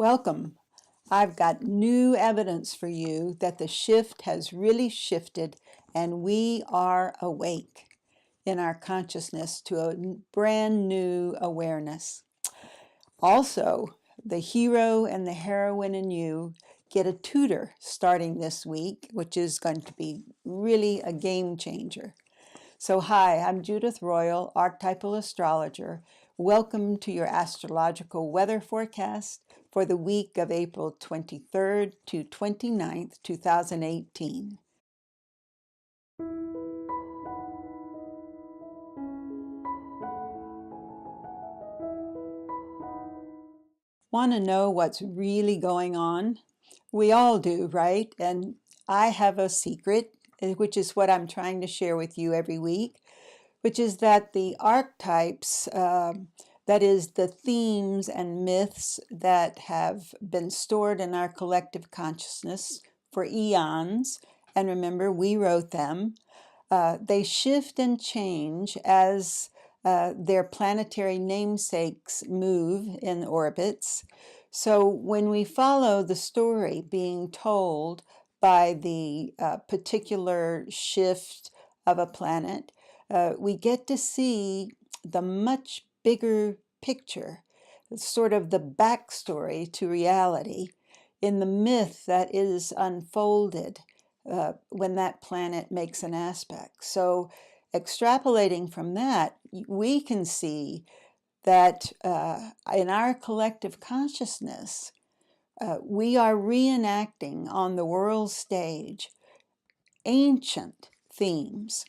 Welcome. I've got new evidence for you that the shift has really shifted and we are awake in our consciousness to a brand new awareness. Also, the hero and the heroine in you get a tutor starting this week, which is going to be really a game changer. So hi, I'm Judith Royal, archetypal astrologer. Welcome to your astrological weather forecast for the week of April 23rd to 29th, 2018. Want to know what's really going on? We all do, right? And I have a secret, which is what I'm trying to share with you every week, which is that the archetypes, that is the themes and myths that have been stored in our collective consciousness for eons, and remember, we wrote them, they shift and change as their planetary namesakes move in orbits. So when we follow the story being told by the particular shift of a planet, we get to see the much bigger picture, sort of the backstory to reality in the myth that is unfolded when that planet makes an aspect. So extrapolating from that, we can see that in our collective consciousness, we are reenacting on the world stage ancient themes,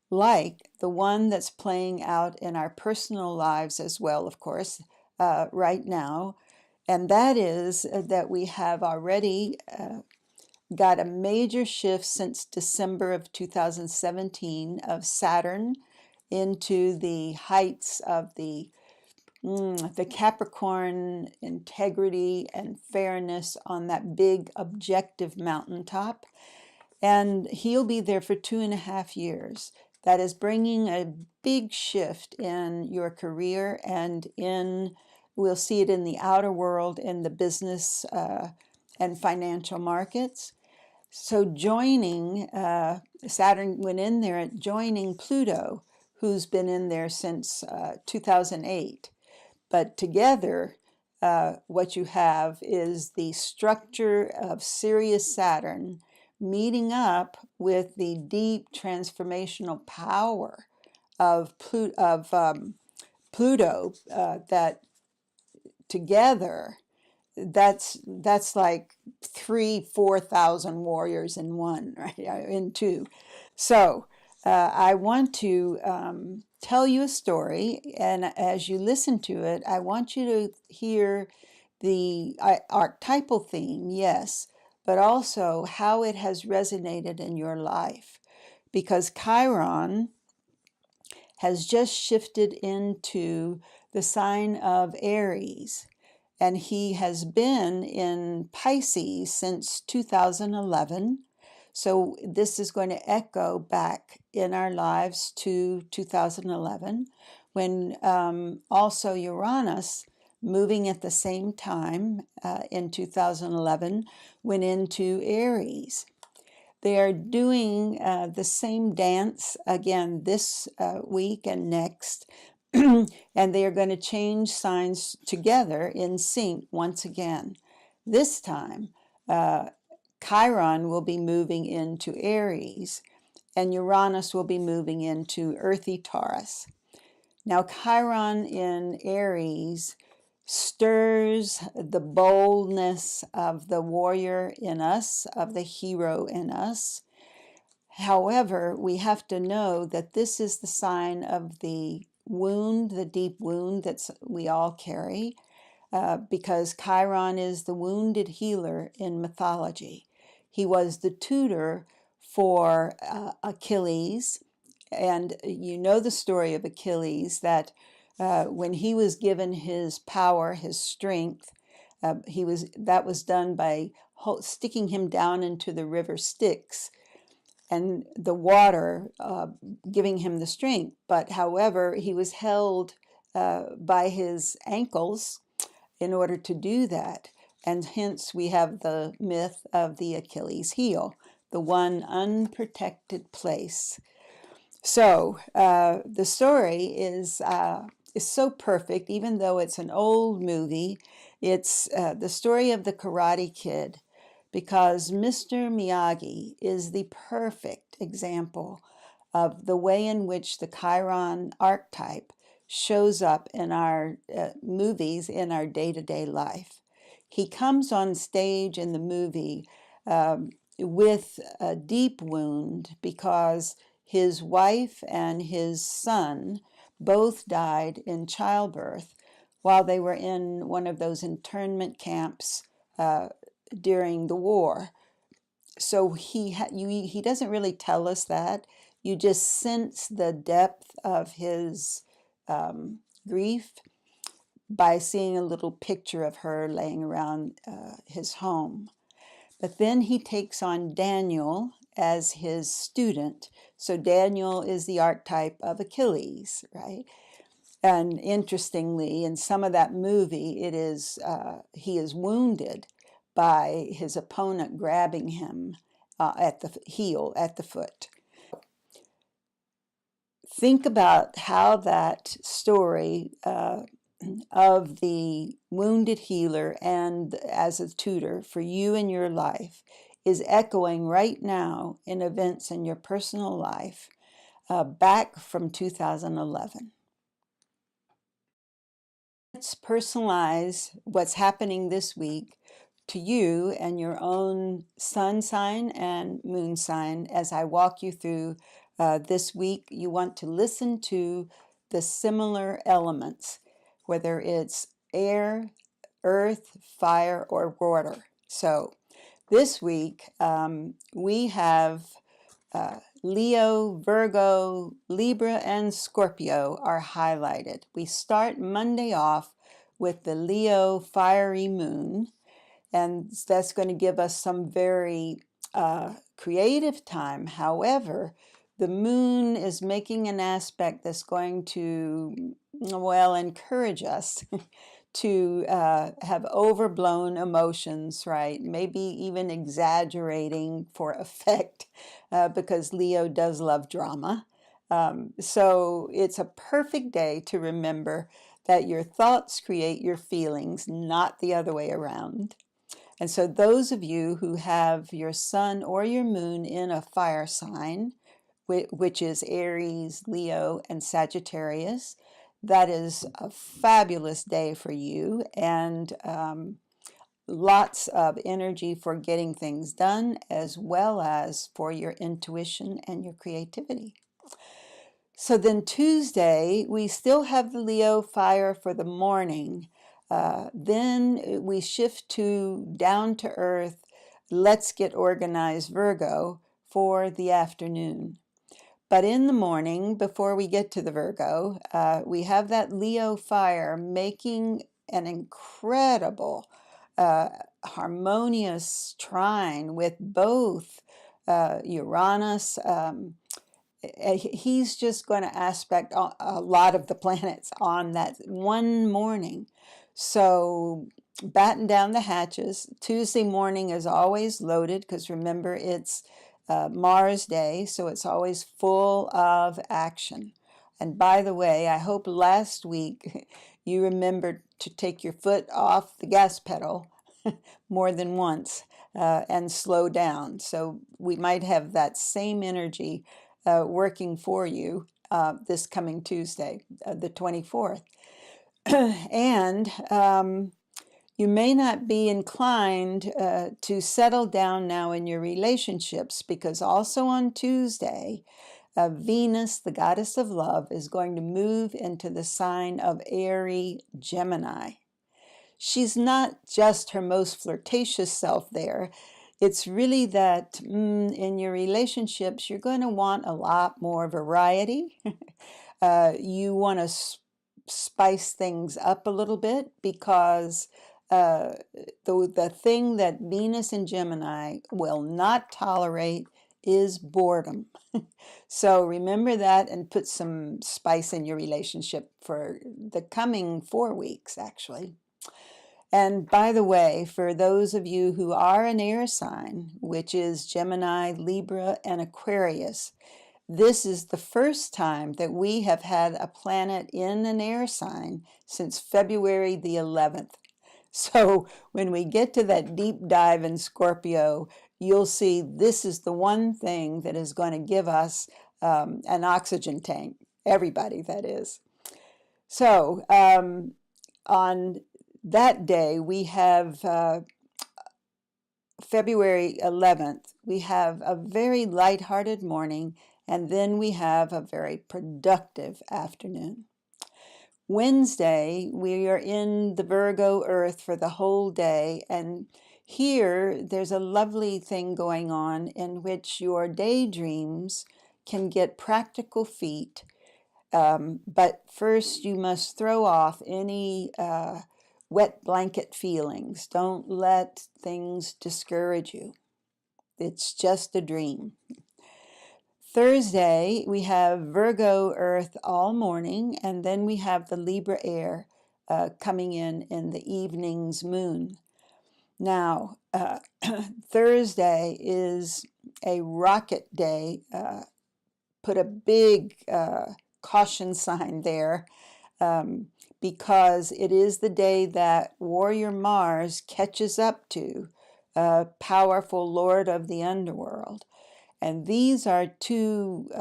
like the one that's playing out in our personal lives as well, of course, right now. And that is that we have already got a major shift since December of 2017 of Saturn into the heights of the Capricorn integrity and fairness on that big objective mountaintop. And he'll be there for 2.5 years. That is bringing a big shift in your career and we'll see it in the outer world, in the business and financial markets. So joining, Saturn went in there, joining Pluto, who's been in there since 2008. But together, what you have is the structure of Sirius Saturn meeting up with the deep transformational power of Pluto, that together, that's like 3,000-4,000 warriors in one, right? In two. So I want to tell you a story, and as you listen to it, I want you to hear the archetypal theme, yes, but also how it has resonated in your life, because Chiron has just shifted into the sign of Aries. And he has been in Pisces since 2011. So this is going to echo back in our lives to 2011, when also Uranus, moving at the same time in 2011, went into Aries. They are doing the same dance again this week and next, and they are going to change signs together in sync once again. This time, Chiron will be moving into Aries, and Uranus will be moving into earthy Taurus. Now, Chiron in Aries stirs the boldness of the warrior in us, of the hero in us. However, we have to know that this is the sign of the wound, the deep wound that we all carry, because Chiron is the wounded healer in mythology. He was the tutor for Achilles, and you know the story of Achilles, that when he was given his power, his strength, that was done by sticking him down into the river Styx, and the water giving him the strength. But however, he was held by his ankles in order to do that. And hence we have the myth of the Achilles heel, the one unprotected place. So the story is so perfect, even though it's an old movie. It's the story of the Karate Kid, because Mr. Miyagi is the perfect example of the way in which the Chiron archetype shows up in our movies, in our day-to-day life. He comes on stage in the movie with a deep wound because his wife and his son both died in childbirth while they were in one of those internment camps during the war. So he doesn't really tell us that. You just sense the depth of his grief by seeing a little picture of her laying around his home. But then he takes on Daniel as his student. So Daniel is the archetype of Achilles, right? And interestingly, in some of that movie, it is he is wounded by his opponent grabbing him at the heel, at the foot. Think about how that story of the wounded healer and as a tutor for you in your life is echoing right now in events in your personal life back from 2011. Let's personalize what's happening this week to you and your own sun sign and moon sign as I walk you through this week. You want to listen to the similar elements, whether it's air, earth, fire, or water. So this week we have Leo, Virgo, Libra, and Scorpio are highlighted. We start Monday off with the Leo fiery moon, and that's going to give us some very creative time. However, the moon is making an aspect that's going to, well, encourage us to have overblown emotions, right? Maybe even exaggerating for effect, because Leo does love drama. So it's a perfect day to remember that your thoughts create your feelings, not the other way around. And so those of you who have your sun or your moon in a fire sign, which is Aries, Leo, and Sagittarius, that is a fabulous day for you, and lots of energy for getting things done, as well as for your intuition and your creativity. So then Tuesday, we still have the Leo fire for the morning. Then we shift to down to earth, let's get organized Virgo for the afternoon. But in the morning, before we get to the Virgo, we have that Leo fire making an incredible harmonious trine with both Uranus. He's just going to aspect a lot of the planets on that one morning. So batten down the hatches. Tuesday morning is always loaded because remember it's Mars Day, so it's always full of action. And by the way, I hope last week you remembered to take your foot off the gas pedal more than once and slow down. So we might have that same energy working for you this coming Tuesday, the 24th. And you may not be inclined to settle down now in your relationships, because also on Tuesday, Venus, the goddess of love, is going to move into the sign of Airy Gemini. She's not just her most flirtatious self there. It's really that in your relationships, you're going to want a lot more variety. You want to spice things up a little bit, because the thing that Venus and Gemini will not tolerate is boredom. So remember that and put some spice in your relationship for the coming 4 weeks, actually. And by the way, for those of you who are an air sign, which is Gemini, Libra, and Aquarius, this is the first time that we have had a planet in an air sign since February the 11th. So when we get to that deep dive in Scorpio, you'll see this is the one thing that is going to give us an oxygen tank. Everybody, that is. So on that day, we have February 11th, we have a very lighthearted morning, and then we have a very productive afternoon. Wednesday, we are in the Virgo Earth for the whole day, and here there's a lovely thing going on in which your daydreams can get practical feet. But first, you must throw off any wet blanket feelings. Don't let things discourage you. It's just a dream. Thursday, we have Virgo Earth all morning, and then we have the Libra air coming in the evening's moon. Now, Thursday is a rocket day. Put a big caution sign there because it is the day that warrior Mars catches up to powerful Lord of the underworld. And these are two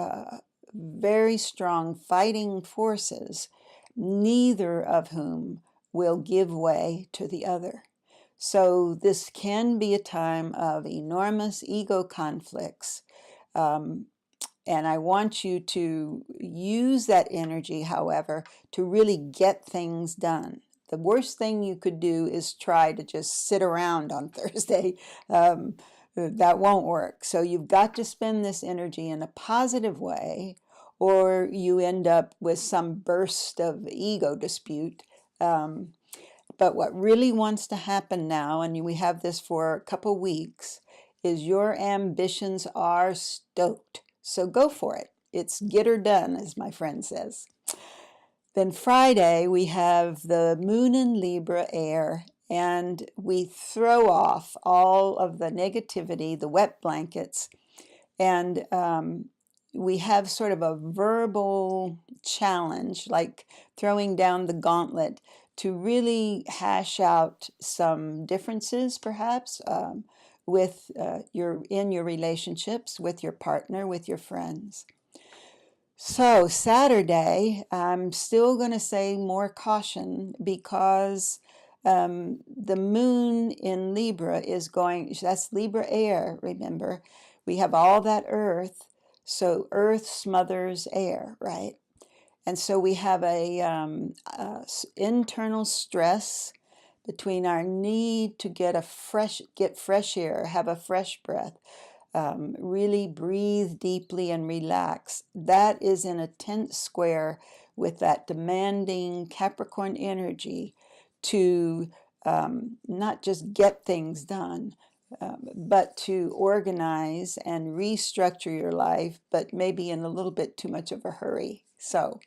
very strong fighting forces, neither of whom will give way to the other. So this can be a time of enormous ego conflicts. And I want you to use that energy, however, to really get things done. The worst thing you could do is try to just sit around on Thursday. That won't work. So you've got to spend this energy in a positive way, or you end up with some burst of ego dispute. But what really wants to happen now, and we have this for a couple weeks, is your ambitions are stoked. So go for it. It's get her done, as my friend says. Then Friday, we have the moon in Libra air, and we throw off all of the negativity, the wet blankets, and we have sort of a verbal challenge, like throwing down the gauntlet to really hash out some differences, perhaps, with your relationships, with your partner, with your friends. So Saturday, I'm still going to say more caution because the moon in Libra is going, that's Libra air, remember. We have all that earth, so earth smothers air, right? And so we have a internal stress between our need to get fresh air, have a fresh breath, really breathe deeply and relax. That is in a tense square with that demanding Capricorn energy to not just get things done, but to organize and restructure your life, but maybe in a little bit too much of a hurry. So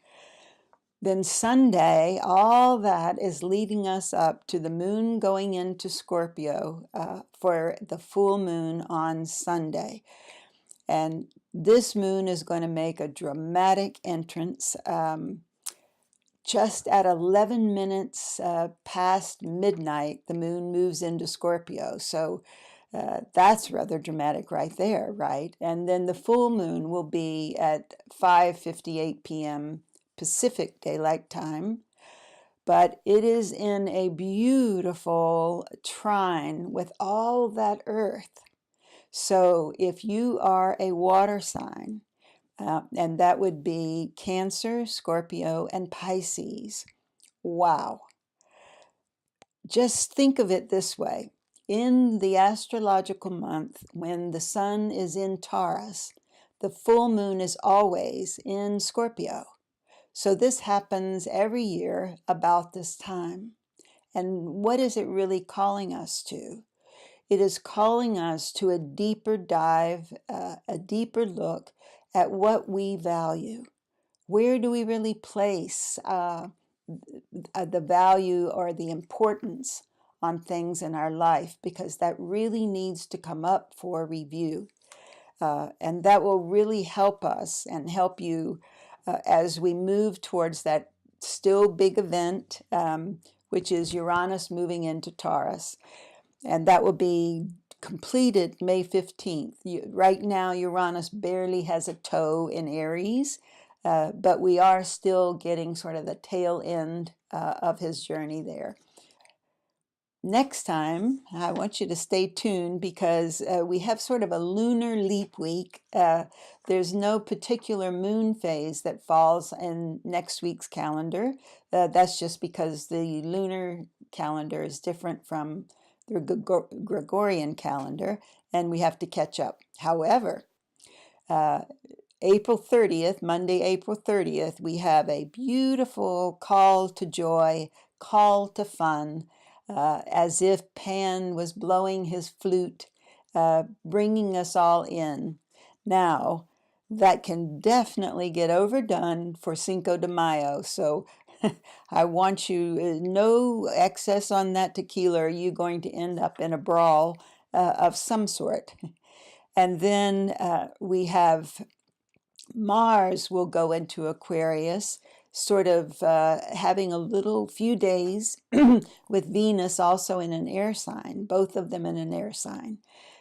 then Sunday, all that is leading us up to the moon going into Scorpio for the full moon on Sunday. And this moon is going to make a dramatic entrance just at 11 minutes past midnight. The moon moves into Scorpio. So that's rather dramatic right there, right? And then the full moon will be at 5:58 p.m. Pacific Daylight Time, but it is in a beautiful trine with all that earth. So if you are a water sign, and that would be Cancer, Scorpio, and Pisces, wow. Just think of it this way. In the astrological month, when the sun is in Taurus, the full moon is always in Scorpio. So this happens every year about this time. And what is it really calling us to? It is calling us to a deeper dive, a deeper look at what we value. Where do we really place the value or the importance on things in our life, because that really needs to come up for review. And that will really help us and help you as we move towards that still big event, which is Uranus moving into Taurus. And that will be completed May 15th. Right now, Uranus barely has a toe in Aries, but we are still getting sort of the tail end of his journey there. Next time, I want you to stay tuned, because we have sort of a lunar leap week. There's no particular moon phase that falls in next week's calendar. That's just because the lunar calendar is different from the Gregorian calendar, and we have to catch up. However, April 30th, Monday, April 30th, we have a beautiful call to joy, call to fun, as if Pan was blowing his flute, bringing us all in. Now, that can definitely get overdone for Cinco de Mayo, so I want you, no excess on that tequila, or you're going to end up in a brawl of some sort. And then we have Mars will go into Aquarius, sort of having a little few days with Venus also in an air sign, both of them in an air sign.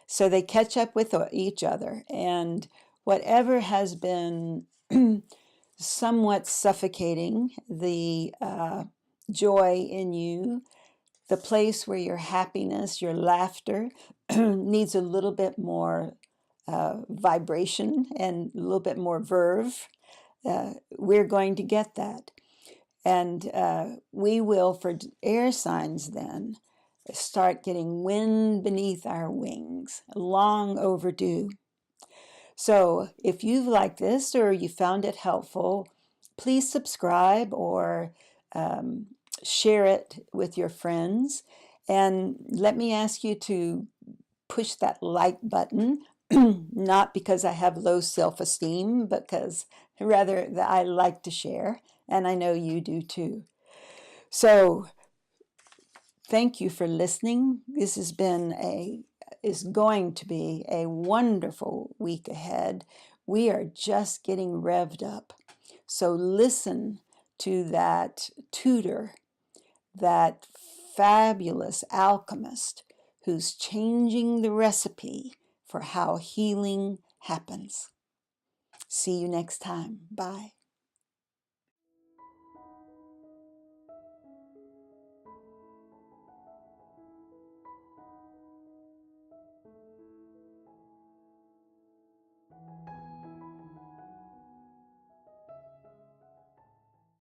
So they catch up with each other, and whatever has been somewhat suffocating the joy in you, the place where your happiness, your laughter needs a little bit more vibration and a little bit more verve, we're going to get that. And we will, for air signs then, start getting wind beneath our wings, long overdue. So if you've liked this or you found it helpful, please subscribe or share it with your friends. And let me ask you to push that like button, not because I have low self-esteem, but because rather that I like to share, and I know you do too. So thank you for listening. This is going to be a wonderful week ahead. We are just getting revved up. So listen to that tutor, that fabulous alchemist who's changing the recipe for how healing happens. See you next time. Bye.